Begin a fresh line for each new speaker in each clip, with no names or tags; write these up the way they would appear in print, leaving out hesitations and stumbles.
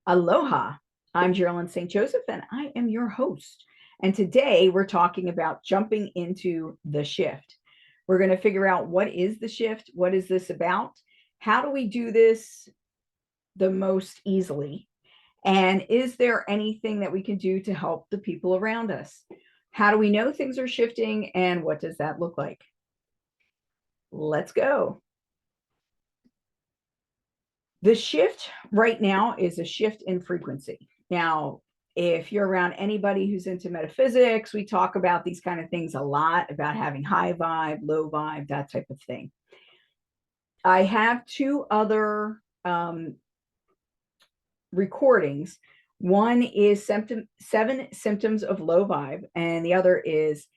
Aloha, I'm Geralyn St Joseph, and I am your host. And today we're talking about jumping into the shift. We're going to figure out what is the shift? What is this about? How do we do this the most easily? And is there anything that we can do to help the people around us? How do we know things are shifting, and what does that look like? Let's go. The shift right now is a shift in frequency. Now, if you're around anybody who's into metaphysics, we talk about these kind of things a lot, about having high vibe, low vibe, that type of thing. I have two other recordings. One is 7 symptoms of low vibe, and the other is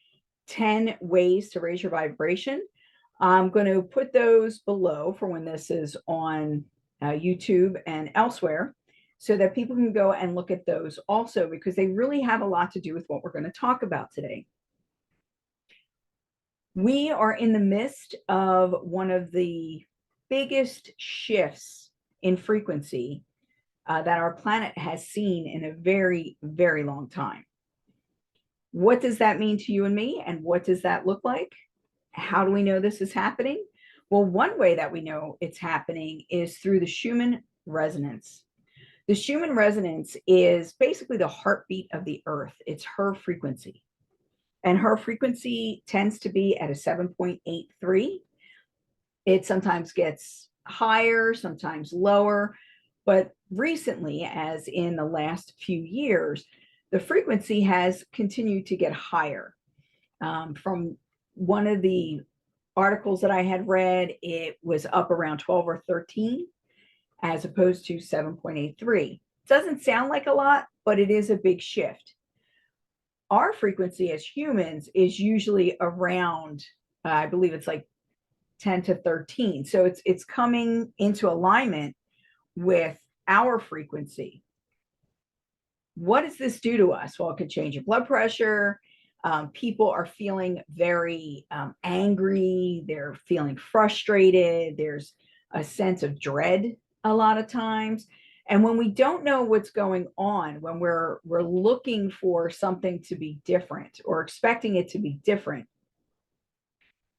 10 ways to raise your vibration. I'm going to put those below for when this is on YouTube and elsewhere, so that people can go and look at those also, because they really have a lot to do with what we're going to talk about today. We are in the midst of one of the biggest shifts in frequency that our planet has seen in a very, very long time. What does that mean to you and me? And what does that look like? How do we know this is happening? Well, one way that we know it's happening is through the Schumann resonance. The Schumann resonance is basically the heartbeat of the earth. It's her frequency. And her frequency tends to be at a 7.83. It sometimes gets higher, sometimes lower. But recently, as in the last few years, the frequency has continued to get higher. From one of the articles that I had read, it was up around 12 or 13 as opposed to 7.83. Doesn't sound like a lot, but it is a big shift. Our frequency as humans is usually around, I believe it's like 10 to 13. So it's coming into alignment with our frequency. What does this do to us? Well, it could change your blood pressure. People are feeling very angry. They're feeling frustrated. There's a sense of dread a lot of times. And when we don't know what's going on, when we're looking for something to be different or expecting it to be different,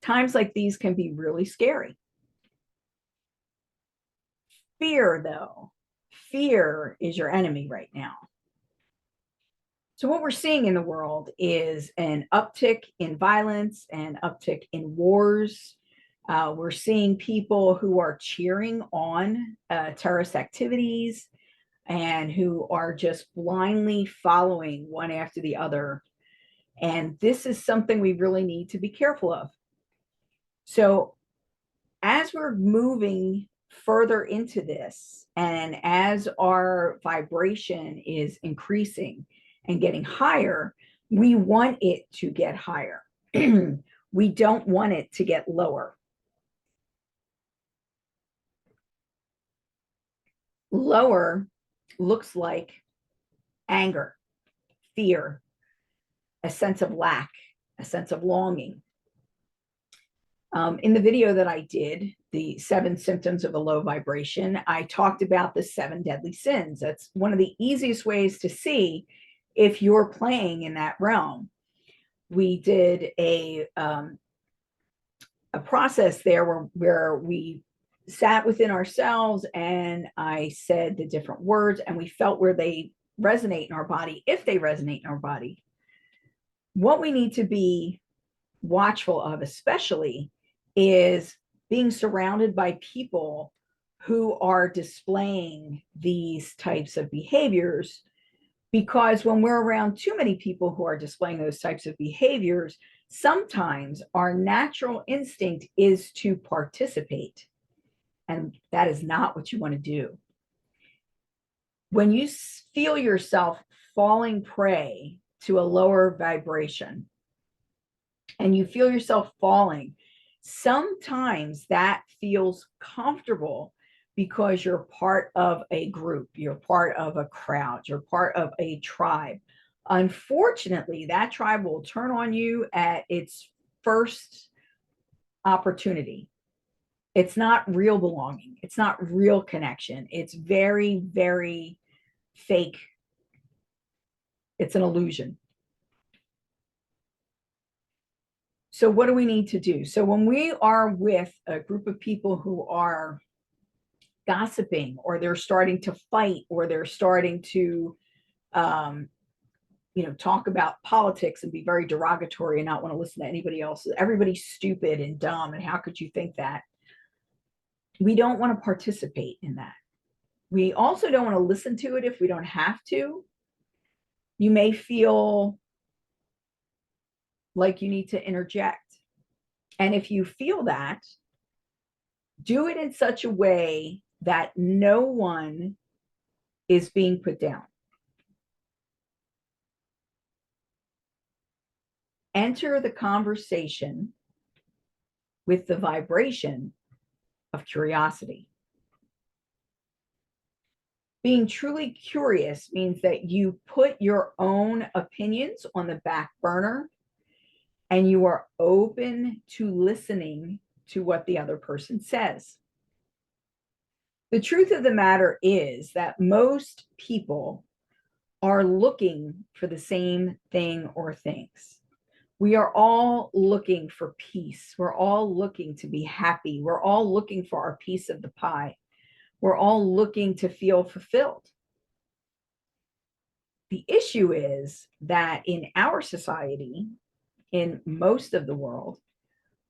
times like these can be really scary. Fear, though, fear is your enemy right now. So what we're seeing in the world is an uptick in violence, an uptick in wars. We're seeing people who are cheering on terrorist activities and who are just blindly following one after the other. And this is something we really need to be careful of. So as we're moving further into this, and as our vibration is increasing and getting higher, we want it to get higher. We don't want it to get lower. Lower looks like anger, fear, a sense of lack, a sense of longing. In the video that I did, the 7 symptoms of a low vibration, I talked about the 7 deadly sins. That's one of the easiest ways to see if you're playing in that realm. We did a process there where we sat within ourselves, and I said the different words, and we felt where they resonate in our body, if they resonate in our body. What we need to be watchful of, especially, is being surrounded by people who are displaying these types of behaviors, because when we're around too many people who are displaying those types of behaviors, sometimes our natural instinct is to participate, and that is not what you want to do. When you feel yourself falling prey to a lower vibration and you feel yourself falling, sometimes that feels comfortable because you're part of a group, you're part of a crowd, you're part of a tribe. Unfortunately, that tribe will turn on you at its first opportunity. It's not real belonging. It's not real connection. It's very, very fake. It's an illusion. So what do we need to do? So when we are with a group of people who are gossiping, or they're starting to fight, or they're starting to talk about politics and be very derogatory and not want to listen to anybody else, everybody's stupid and dumb, and how could you think that? We don't want to participate in that. We also don't want to listen to it if we don't have to. You may feel like you need to interject. And if you feel that, do it in such a way that no one is being put down. Enter the conversation with the vibration of curiosity. Being truly curious means that you put your own opinions on the back burner and you are open to listening to what the other person says. The truth of the matter is that most people are looking for the same thing or things. We are all looking for peace. We're all looking to be happy. We're all looking for our piece of the pie. We're all looking to feel fulfilled. The issue is that in our society, in most of the world,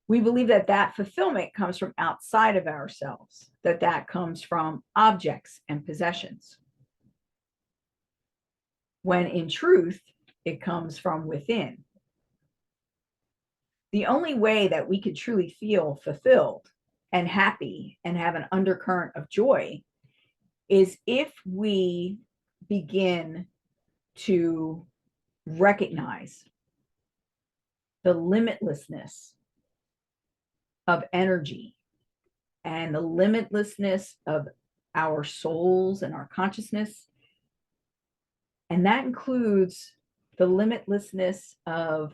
we believe that that fulfillment comes from outside of ourselves, that comes from objects and possessions, when in truth, it comes from within. The only way that we could truly feel fulfilled and happy and have an undercurrent of joy is if we begin to recognize the limitlessness of energy and the limitlessness of our souls and our consciousness. And that includes the limitlessness of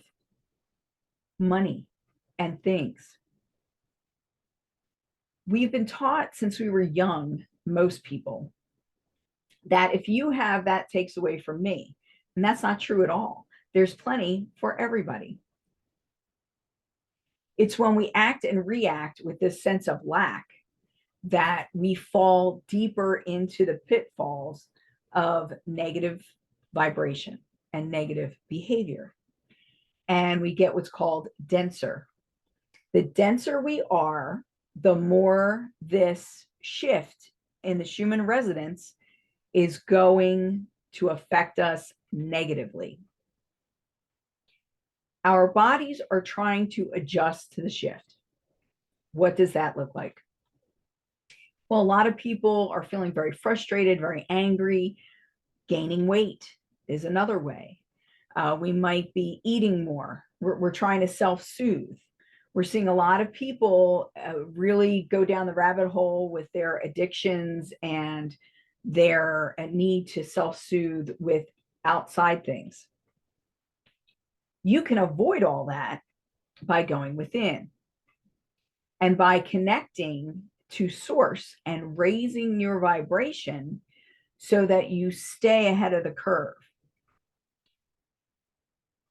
money and things. We've been taught since we were young, most people, that if you have, that takes away from me. And that's not true at all. There's plenty for everybody. It's when we act and react with this sense of lack that we fall deeper into the pitfalls of negative vibration and negative behavior. And we get what's called denser. The denser we are, the more this shift in the Schumann resonance is going to affect us negatively. Our bodies are trying to adjust to the shift. What does that look like? Well, a lot of people are feeling very frustrated, very angry. Gaining weight is another way. We might be eating more. We're trying to self-soothe. We're seeing a lot of people really go down the rabbit hole with their addictions and their need to self-soothe with outside things. You can avoid all that by going within and by connecting to source and raising your vibration so that you stay ahead of the curve.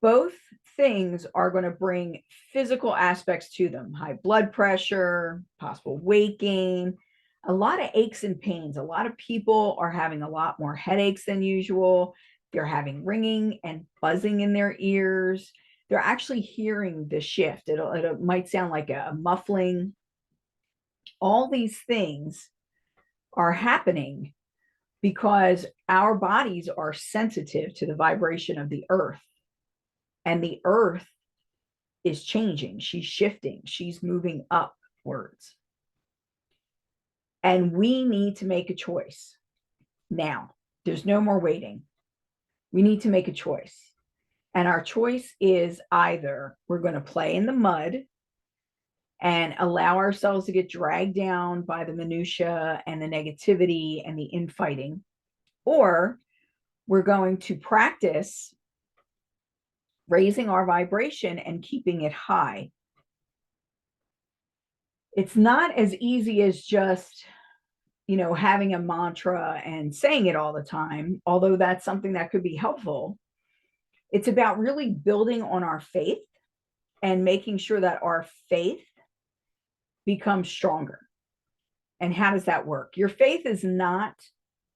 Both things are going to bring physical aspects to them: high blood pressure, possible weight gain, a lot of aches and pains. A lot of people are having a lot more headaches than usual. They're having ringing and buzzing in their ears. They're actually hearing the shift. It might sound like a muffling. All these things are happening because our bodies are sensitive to the vibration of the earth. And the earth is changing. She's shifting. She's moving upwards. And we need to make a choice now. There's no more waiting. We need to make a choice. And our choice is either we're going to play in the mud and allow ourselves to get dragged down by the minutia and the negativity and the infighting, or we're going to practice raising our vibration and keeping it high. It's not as easy as just having a mantra and saying it all the time, although that's something that could be helpful. It's about really building on our faith and making sure that our faith becomes stronger. And how does that work? Your faith is not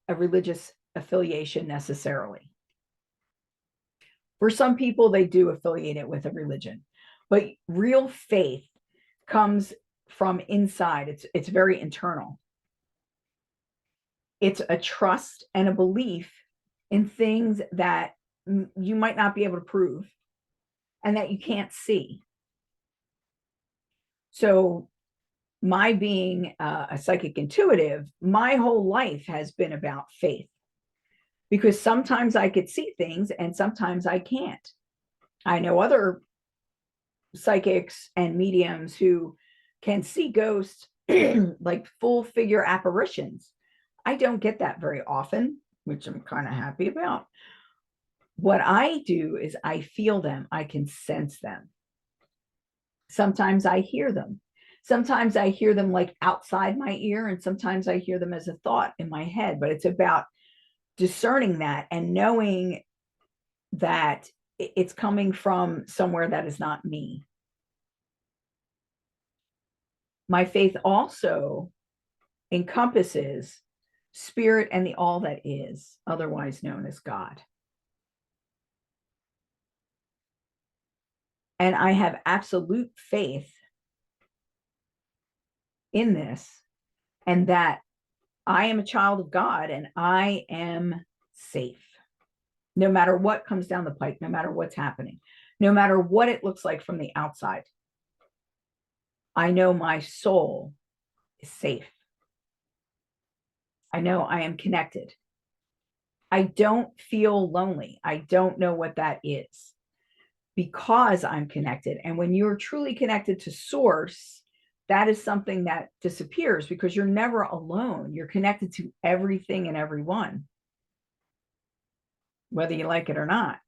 a religious affiliation necessarily. For some people, they do affiliate it with a religion, but real faith comes from inside. It's very internal. It's a trust and a belief in things that you might not be able to prove and that you can't see. So my being a psychic intuitive, my whole life has been about faith, because sometimes I could see things and sometimes I can't. I know other psychics and mediums who can see ghosts, like full figure apparitions. I don't get that very often, which I'm kind of happy about. What I do is I feel them, I can sense them. Sometimes I hear them. Sometimes I hear them like outside my ear, and sometimes I hear them as a thought in my head. But it's about discerning that and knowing that it's coming from somewhere that is not me. My faith also encompasses spirit and the all that is, otherwise known as God. And I have absolute faith in this, and that I am a child of God and I am safe. No matter what comes down the pike, no matter what's happening, no matter what it looks like from the outside, I know my soul is safe. I know I am connected. I don't feel lonely. I don't know what that is, because I'm connected. And when you're truly connected to source, that is something that disappears, because you're never alone. You're connected to everything and everyone, whether you like it or not.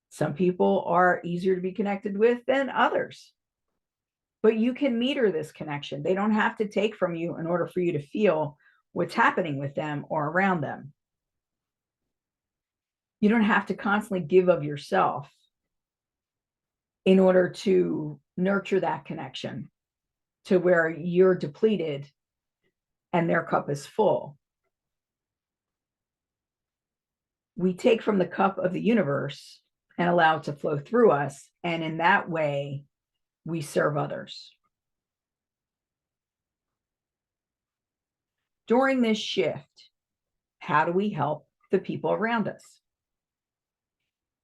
Some people are easier to be connected with than others, but you can meter this connection. They don't have to take from you in order for you to feel what's happening with them or around them. You don't have to constantly give of yourself in order to nurture that connection to where you're depleted and their cup is full. We take from the cup of the universe and allow it to flow through us. And in that way, we serve others. During this shift, how do we help the people around us?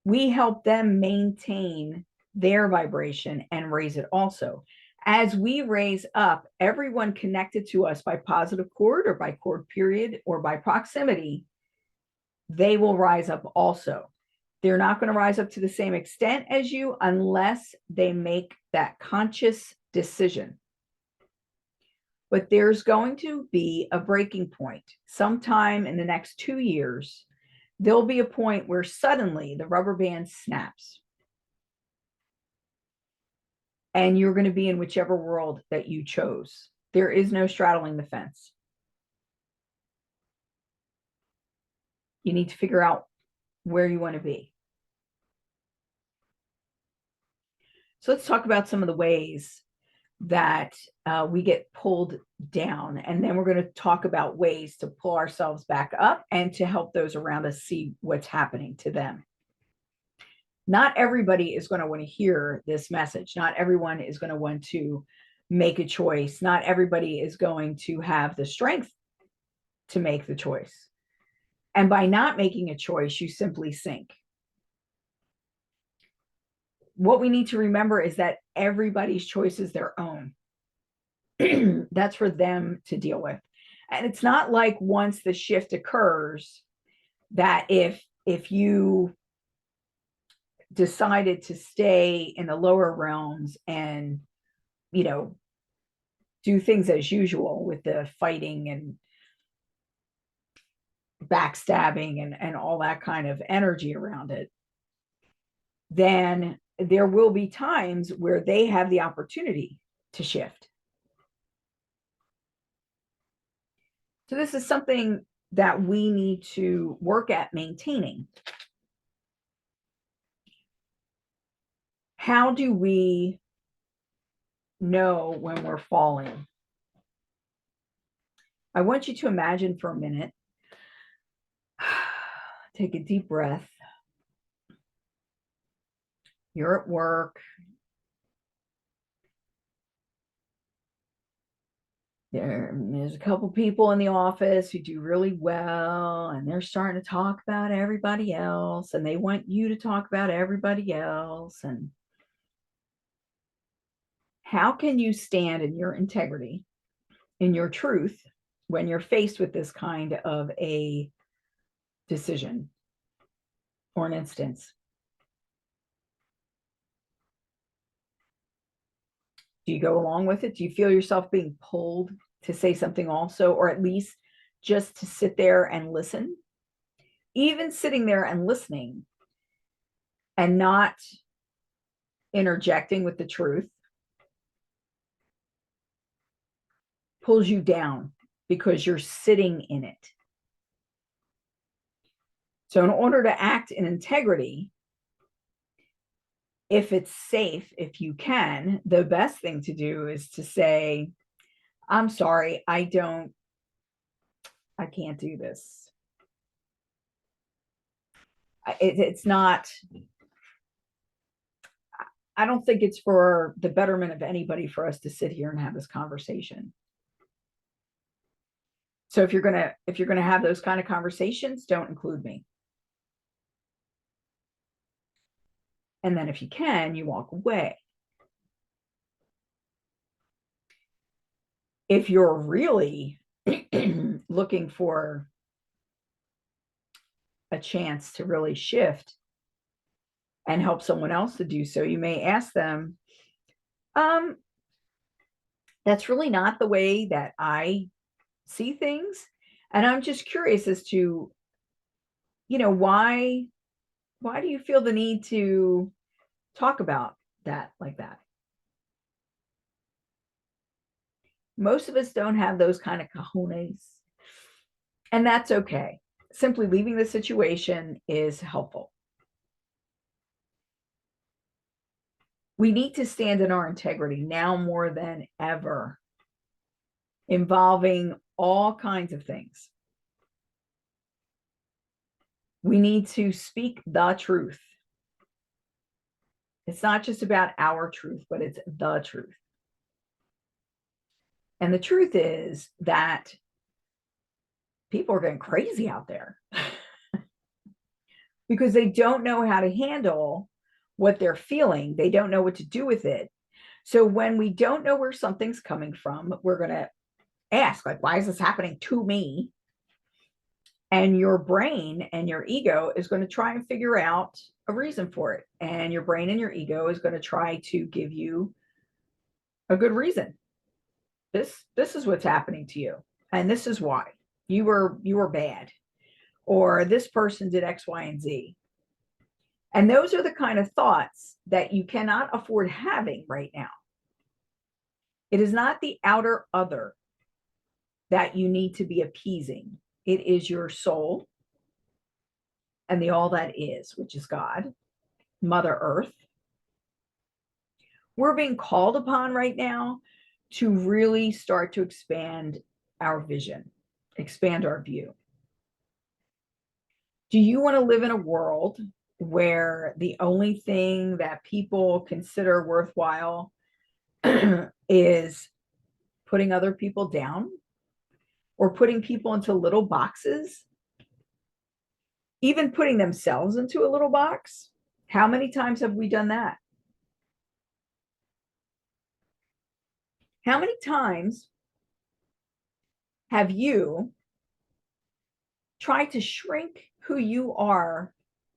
We help them maintain their vibration and raise it also. As we raise up, everyone connected to us by positive cord or by cord period or by proximity, they will rise up also. They're not going to rise up to the same extent as you unless they make that conscious decision. But there's going to be a breaking point sometime in the next 2 years. There'll be a point where suddenly the rubber band snaps. And you're going to be in whichever world that you chose. There is no straddling the fence. You need to figure out where you want to be. So let's talk about some of the ways that we get pulled down. And then we're going to talk about ways to pull ourselves back up and to help those around us see what's happening to them. Not everybody is going to want to hear this message. Not everyone is going to want to make a choice. Not everybody is going to have the strength to make the choice. And by not making a choice, you simply sink. What we need to remember is that everybody's choice is their own. That's for them to deal with. And it's not like once the shift occurs that if you decided to stay in the lower realms and, do things as usual with the fighting and backstabbing and all that kind of energy around it, then there will be times where they have the opportunity to shift. So this is something that we need to work at maintaining. How do we know when we're falling? I want you to imagine for a minute, take a deep breath. You're at work. There's a couple people in the office who do really well, and they're starting to talk about everybody else, and they want you to talk about everybody else. And how can you stand in your integrity, in your truth, when you're faced with this kind of a decision or an instance? Do you go along with it? Do you feel yourself being pulled to say something also, or at least just to sit there and listen? Even sitting there and listening and not interjecting with the truth pulls you down because you're sitting in it. So in order to act in integrity, if it's safe, if you can, the best thing to do is to say, I'm sorry, I can't do this. It's not, I don't think it's for the betterment of anybody for us to sit here and have this conversation. So if you're gonna have those kind of conversations, don't include me. And then if you can, you walk away. If you're really looking for a chance to really shift and help someone else to do so, you may ask them, that's really not the way that I see things. And I'm just curious as to, why do you feel the need to talk about that like that? Most of us don't have those kind of cojones, and that's okay. Simply leaving the situation is helpful. We need to stand in our integrity now more than ever, involving all kinds of things. We need to speak the truth. It's not just about our truth, but it's the truth. And the truth is that people are going crazy out there because they don't know how to handle what they're feeling. They don't know what to do with it. So when we don't know where something's coming from, we're going to ask, like, why is this happening to me? And your brain and your ego is going to try and figure out a reason for it. And your brain and your ego is going to try to give you a good reason. This is what's happening to you, and this is why you were bad, or this person did X, Y, and Z. And those are the kind of thoughts that you cannot afford having right now. It is not the outer other that you need to be appeasing. It is your soul and the all that is, which is God, Mother Earth. We're being called upon right now to really start to expand our vision, expand our view. Do you want to live in a world where the only thing that people consider worthwhile is putting other people down or putting people into little boxes, even putting themselves into a little box? How many times have we done that? How many times have you tried to shrink who you are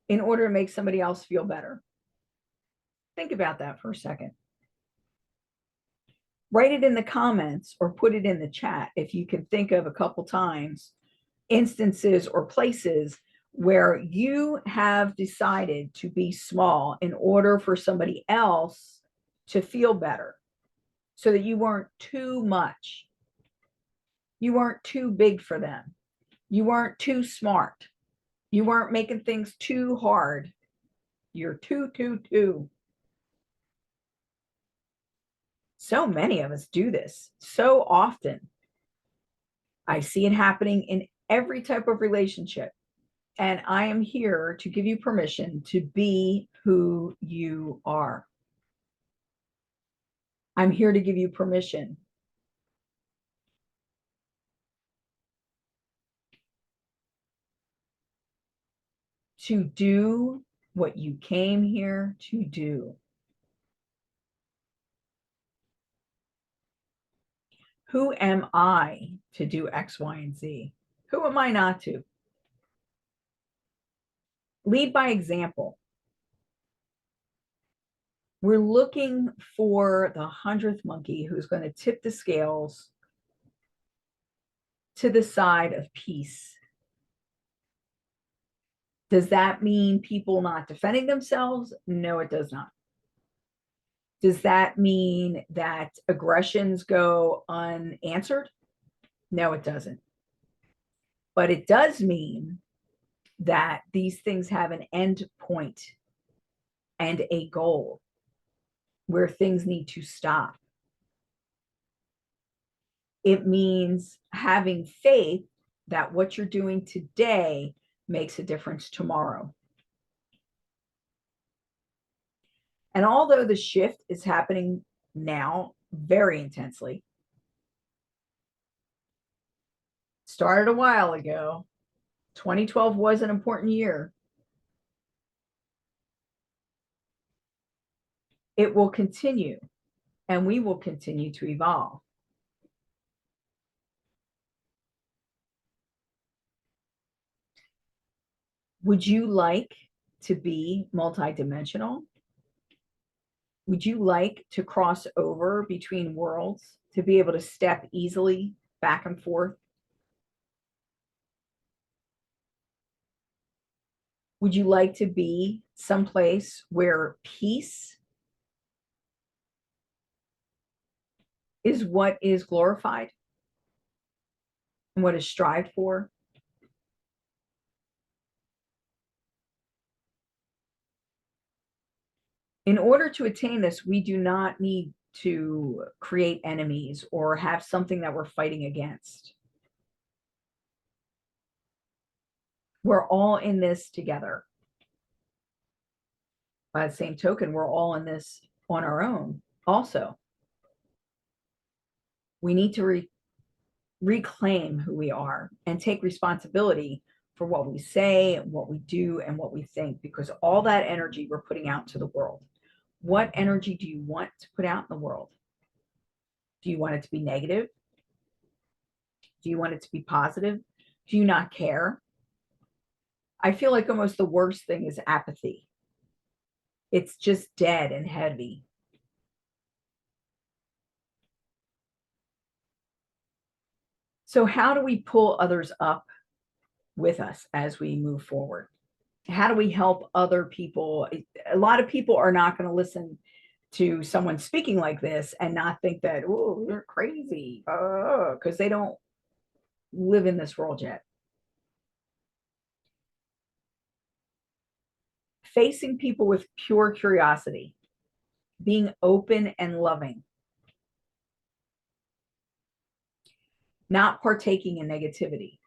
in order to make somebody else feel better? Think about that for a second. Write it in the comments or put it in the chat if you can think of a couple times, instances or places where you have decided to be small in order for somebody else to feel better, so that you weren't too much. You weren't too big for them. You weren't too smart. You weren't making things too hard. You're too. So many of us do this so often. I see it happening in every type of relationship. And I am here to give you permission to be who you are. I'm here to give you permission to do what you came here to do. Who am I to do X, Y, and Z? Who am I not to? Lead by example. We're looking for the 100th monkey who's going to tip the scales to the side of peace. Does that mean people not defending themselves? No, it does not. Does that mean that aggressions go unanswered? No, it doesn't. But it does mean that these things have an end point and a goal where things need to stop. It means having faith that what you're doing today makes a difference tomorrow. And although the shift is happening now very intensely, started a while ago, 2012 was an important year. It will continue, and we will continue to evolve. Would you like to be multidimensional? Would you like to cross over between worlds, to be able to step easily back and forth? Would you like to be someplace where peace is what is glorified and what is strived for? In order to attain this, we do not need to create enemies or have something that we're fighting against. We're all in this together. By the same token, we're all in this on our own also. We need to reclaim who we are and take responsibility for what we say, what we do, and what we think, because all that energy we're putting out to the world. What energy do you want to put out in the world? Do you want it to be negative? Do you want it to be positive? Do you not care? I feel like almost the worst thing is apathy. It's just dead and heavy. So how do we pull others up with us as we move forward? How do we help other people? A lot of people are not going to listen to someone speaking like this and not think that, oh, you're crazy, because they don't live in this world yet. Facing people with pure curiosity, being open and loving, not partaking in negativity.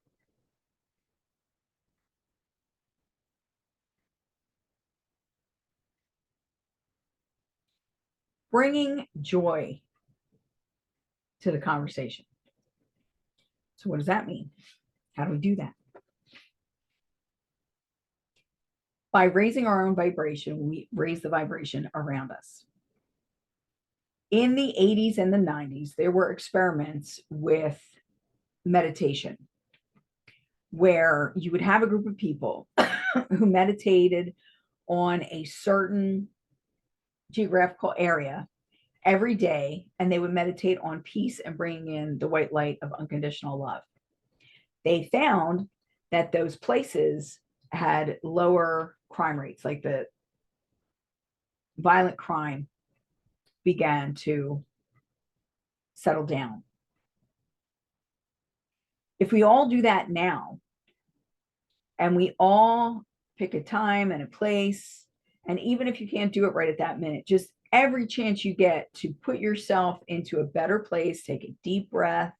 Bringing joy to the conversation. So what does that mean? How do we do that? By raising our own vibration, we raise the vibration around us. In the 80s and the 90s, there were experiments with meditation where you would have a group of people who meditated on a certain geographical area every day, and they would meditate on peace and bringing in the white light of unconditional love. They found that those places had lower crime rates, like the violent crime began to settle down. If we all do that now, and we all pick a time and a place, and even if you can't do it right at that minute, just every chance you get to put yourself into a better place, take a deep breath,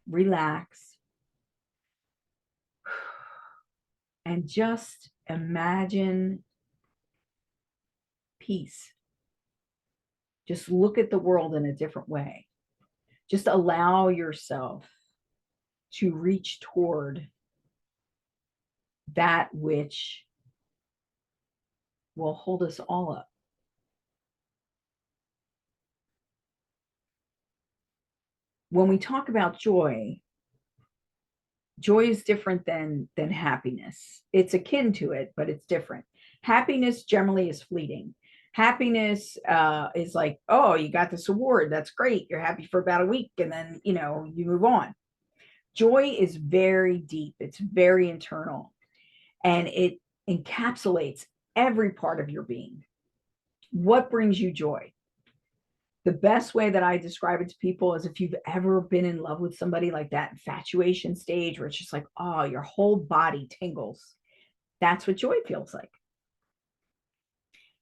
relax, and just imagine peace. Just look at the world in a different way. Just allow yourself to reach toward that which will hold us all up. When we talk about joy, joy is different than happiness. It's akin to it, but it's different. Happiness generally is fleeting. Happiness is like, oh, you got this award. That's great. You're happy for about a week, and then, you move on. Joy is very deep. It's very internal, and it encapsulates every part of your being. What brings you joy? The best way that I describe it to people is if you've ever been in love with somebody, like that infatuation stage where it's just like, oh, your whole body tingles. That's what joy feels like.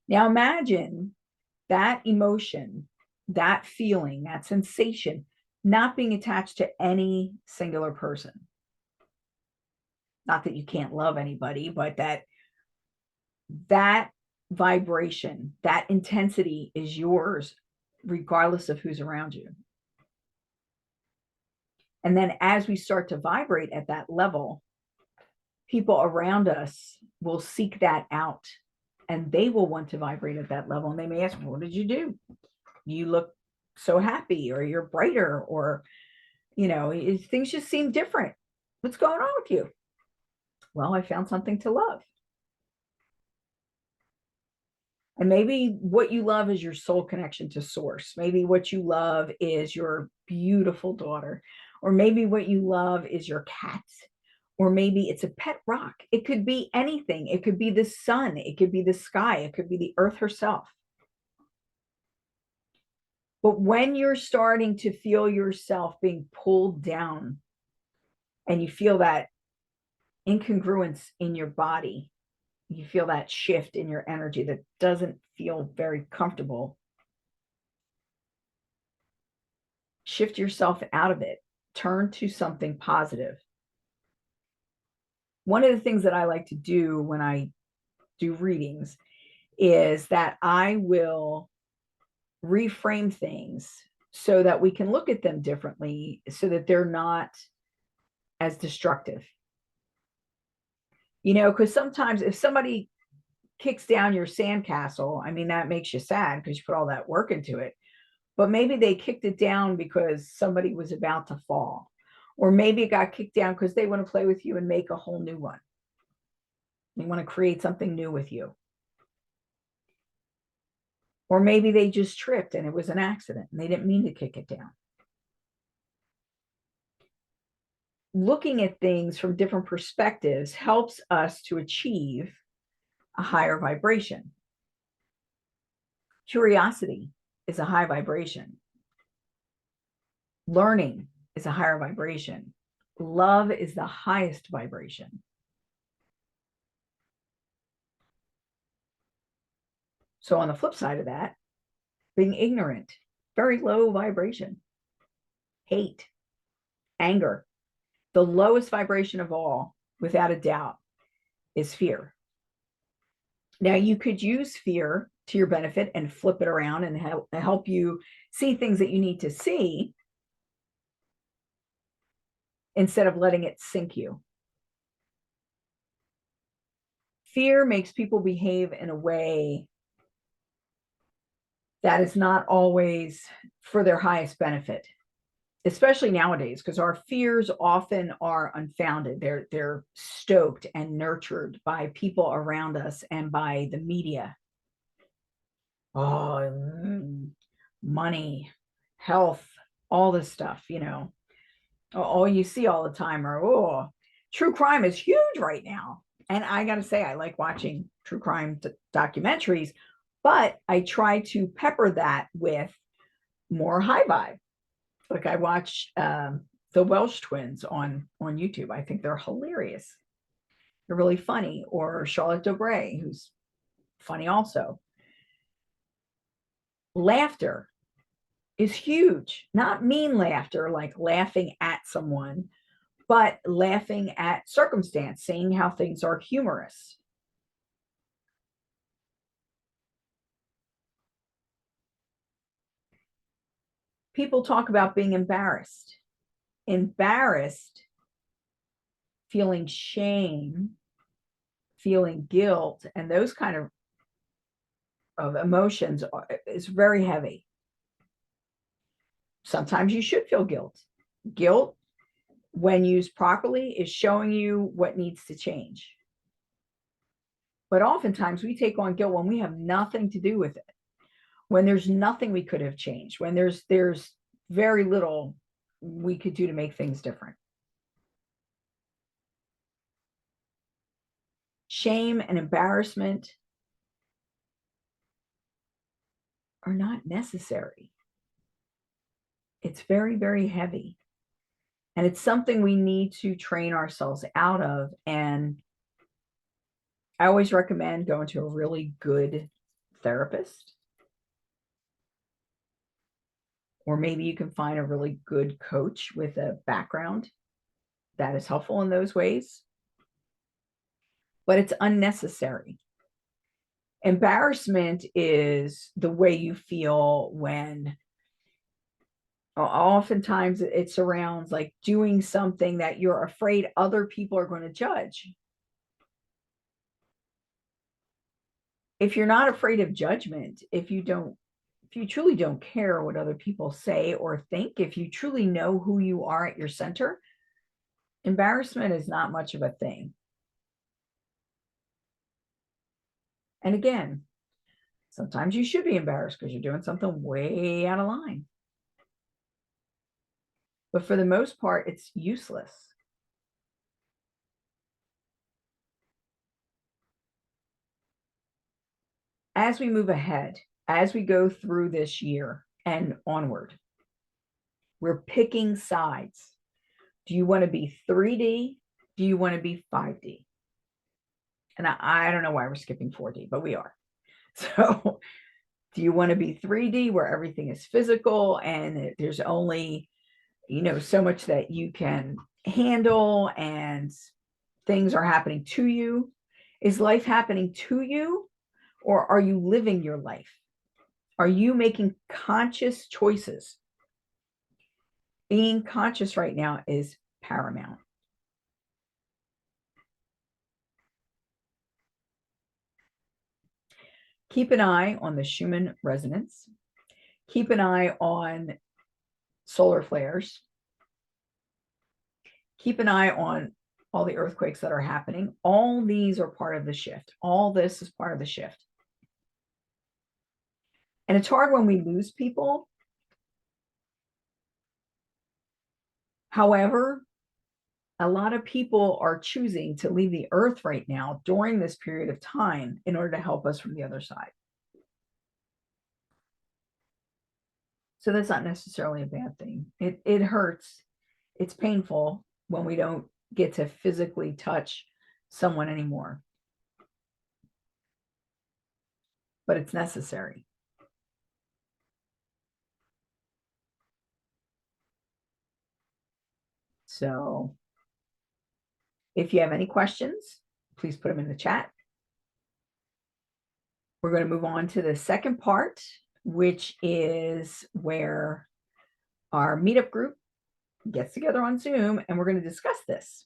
Now imagine that emotion, that feeling, that sensation, not being attached to any singular person. Not that you can't love anybody, but that vibration, that intensity is yours, regardless of who's around you. And then as we start to vibrate at that level, people around us will seek that out, and they will want to vibrate at that level. And they may ask, what did you do? You look so happy, or you're brighter, or, things just seem different. What's going on with you? Well, I found something to love. And maybe what you love is your soul connection to source. Maybe what you love is your beautiful daughter, or maybe what you love is your cat, or maybe it's a pet rock. It could be anything. It could be the sun. It could be the sky. It could be the earth herself. But when you're starting to feel yourself being pulled down, and you feel that incongruence in your body, you feel that shift in your energy that doesn't feel very comfortable, shift yourself out of it. Turn to something positive. One of the things that I like to do when I do readings is that I will reframe things so that we can look at them differently, so that they're not as destructive. Because sometimes if somebody kicks down your sandcastle, I mean, that makes you sad because you put all that work into it. But maybe they kicked it down because somebody was about to fall. Or maybe it got kicked down because they want to play with you and make a whole new one. They want to create something new with you. Or maybe they just tripped and it was an accident and they didn't mean to kick it down. Looking at things from different perspectives helps us to achieve a higher vibration. Curiosity is a high vibration. Learning is a higher vibration. Love is the highest vibration. So on the flip side of that, being ignorant, very low vibration. Hate, anger, the lowest vibration of all, without a doubt, is fear. Now, you could use fear to your benefit and flip it around and help you see things that you need to see, instead of letting it sink you. Fear makes people behave in a way that is not always for their highest benefit, especially nowadays, because our fears often are unfounded. They're stoked and nurtured by people around us and by the media. Money, health, all this stuff, all you see all the time are, true crime is huge right now. And I got to say, I like watching true crime documentaries, but I try to pepper that with more high vibe. Like I watch the Welsh twins on YouTube. I think they're hilarious. They're really funny. Or Charlotte Dobray, who's funny also. Laughter is huge. Not mean laughter, like laughing at someone, but laughing at circumstance, seeing how things are humorous. People talk about being embarrassed. Embarrassed, feeling shame, feeling guilt, and those kind of emotions is very heavy. Sometimes you should feel guilt. Guilt, when used properly, is showing you what needs to change. But oftentimes we take on guilt when we have nothing to do with it, when there's nothing we could have changed, when there's very little we could do to make things different. Shame and embarrassment are not necessary. It's very, very heavy. And it's something we need to train ourselves out of. And I always recommend going to a really good therapist. Or maybe you can find a really good coach with a background that is helpful in those ways. But it's unnecessary. Embarrassment is the way you feel when oftentimes it surrounds like doing something that you're afraid other people are going to judge. If you're not afraid of judgment, if you truly don't care what other people say or think, if you truly know who you are at your center, embarrassment is not much of a thing. And again, sometimes you should be embarrassed because you're doing something way out of line. But for the most part, it's useless. As we move ahead, as we go through this year and onward, we're picking sides. Do you want to be 3D? Do you want to be 5D? And I don't know why we're skipping 4D, but we are. So do you want to be 3D where everything is physical and there's only, so much that you can handle and things are happening to you? Is life happening to you, or are you living your life? Are you making conscious choices? Being conscious right now is paramount. Keep an eye on the Schumann resonance. Keep an eye on solar flares. Keep an eye on all the earthquakes that are happening. All these are part of the shift. All this is part of the shift. And it's hard when we lose people. However, a lot of people are choosing to leave the earth right now during this period of time in order to help us from the other side. So that's not necessarily a bad thing. It hurts. It's painful when we don't get to physically touch someone anymore. But it's necessary. So if you have any questions, please put them in the chat. We're going to move on to the second part, which is where our meetup group gets together on Zoom, and we're going to discuss this.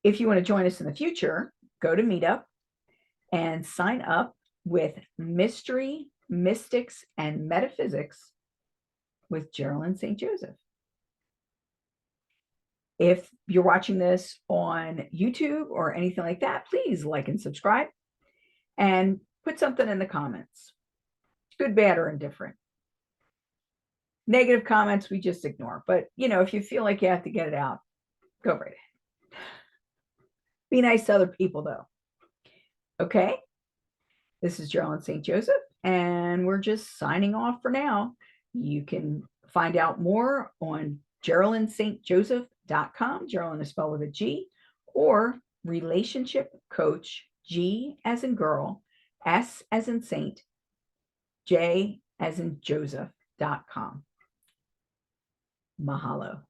If you want to join us in the future, go to Meetup and sign up with Mystery, Mystics, and Metaphysics with Geralyn St Joseph. If you're watching this on YouTube or anything like that, please like and subscribe and put something in the comments. Good, bad, or indifferent. Negative comments, we just ignore. But, if you feel like you have to get it out, go right ahead. Be nice to other people, though. Okay? This is Geralyn St Joseph, and we're just signing off for now. You can find out more on GeralynStJoseph.com. Geralyn is spelled with a G, or relationship coach, G as in girl, S as in Saint, J as in Joseph.com. Mahalo.